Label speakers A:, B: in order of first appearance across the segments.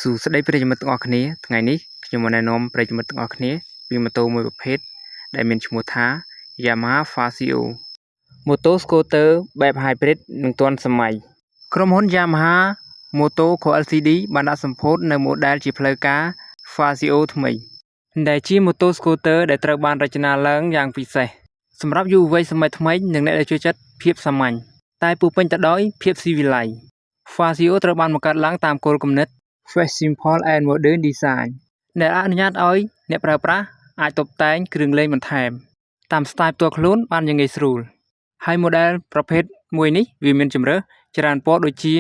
A: សួស្តីប្រិយមិត្តទាំងអស់គ្នាថ្ងៃនេះខ្ញុំមកណែនាំប្រិយមិត្តទាំងអស់គ្នាពីម៉ូតូមួយប្រភេទដែលមានឈ្មោះថា Yamaha Fazio ម៉ូតូ scooter បែប hybrid និងទាន់សម័យក្រុមហ៊ុន Yamaha Motor Ltd បានដាក់សម្ពោធនៅ model ជាផ្លូវការ Fazio ថ្មីដែលជាម៉ូតូ scooter ដែលត្រូវបានរចនាឡើងយ៉ាងពិសេសសម្រាប់យុវវ័យសម័យថ្មីនិងអ្នកដែលចូលចិត្តភាពសាមញ្ញតែពោរពេញទៅដោយភាពស៊ីវិល័យ Fazio ត្រូវបានបង្កើតឡើងតាមគោលគំនិតFresh, simple and modern design ដែលអនុញ្ញាតឲ្យអ្នកប្រើប្រាស់អាចតុបតែងគ្រឿងលេងបន្ថែមតាមស្ទាយផ្ទាល់ខ្លួនបានយ៉ាងងាយស្រួលហើយ model ប្រភេទមួយនេះវាមានជម្រើសច្រើនពណ៌ដូចជា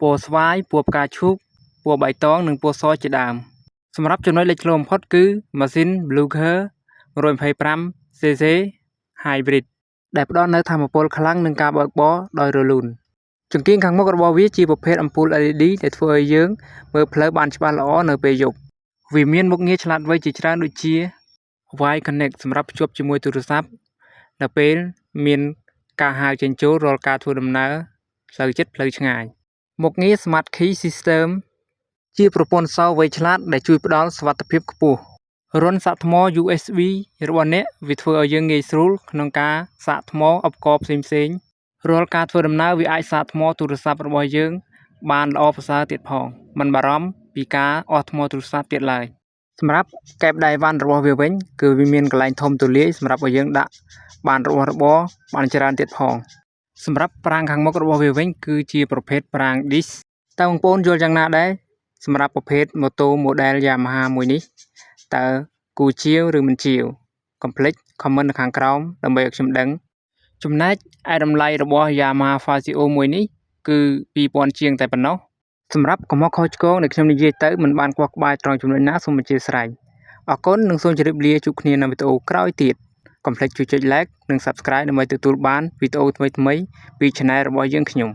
A: ពណ៌ស្វាយពណ៌ផ្កាឈូកពណ៌បៃតងនិងពណ៌សជាដើមសម្រាប់ចំណុចលេចធ្លោបំផុតគឺម៉ាស៊ីន Blucher 125cc Hybrid ដែលផ្ដល់នូវថាមពលខ្លាំងនិងការបើកបរដោយរលូនចង្កៀងខាងមុខរបស់វាជាប្រភេទអំពូល LED ដែលធ្វើឲ្យយើងមើលផ្លូវបានច្បាស់ល្អនៅពេលយប់វាមានមុខងារឆ្លាតវៃជាច្រើនដូចជា Wire Connect សម្រាប់ភ្ជាប់ជាមួយទូរស័ព្ទនៅពេលមានការហៅចេញចូលរាល់ការធ្វើដំណើរផ្លូវជិតផ្លូវឆ្ងាយមុខងារ Smart Key System ជាប្រព័ន្ធសោវៃឆ្លាតដែលជួយផ្ដល់សុវត្ថិភាពខ្ពស់រន្ធសាកថ្ម USB របស់អ្នកវាធ្វើឲ្យយើងងាយស្រួលក្នុងការសាកថ្មឧបករណ៍ផ្សេងៗរាល់ការធ្វើដំណើរវាអាចសាកថ្មទូរស័ព្ទរបស់យើងបានល្អប្រសើរទៀតផងមិនបារម្ភពីការអស់ថ្មទូរស័ព្ទទៀតឡើយសម្រាប់កែបដៃវ៉ាន់របស់វាវិញគឺវាមានកន្លែងធំទូលាយសម្រាប់ឲ្យយើងដាក់បានរបស់របរបានច្រើនទៀតផងសម្រាប់ប្រាង្គខាងមុខរបស់វាវិញគឺជាប្រភេទប្រាង្គ disc តើបងប្អូនយល់យ៉ាងណាដែរសម្រាប់ប្រភេទម៉ូតូ model Yamaha មួយនេះតើគួរជាវឬមិនជាវកុំភ្លេច comment នៅខាងក្រោមដើម្បីឲ្យខ្ញុំដឹងចំណែកឯតម្លៃរបស់ Yamaha Fazio មួយនេះគឺ 2000 ជាងតែប៉ុណ្ណោះសម្រាប់កំហុសខុសឆ្គងដែលខ្ញុំនិយាយទៅមិនបានខ្វះក្បាយត្រង់ចំណុចណាសូមអធិស្ឋានអរគុណនិងសូមជម្រាបលាជួបគ្នានៅវីដេអូក្រោយទៀតកុំភ្លេចជួយចុច like និង subscribe ដើម្បីទទួលបានវីដេអូថ្មីៗពី channel របស់យើងខ្ញុំ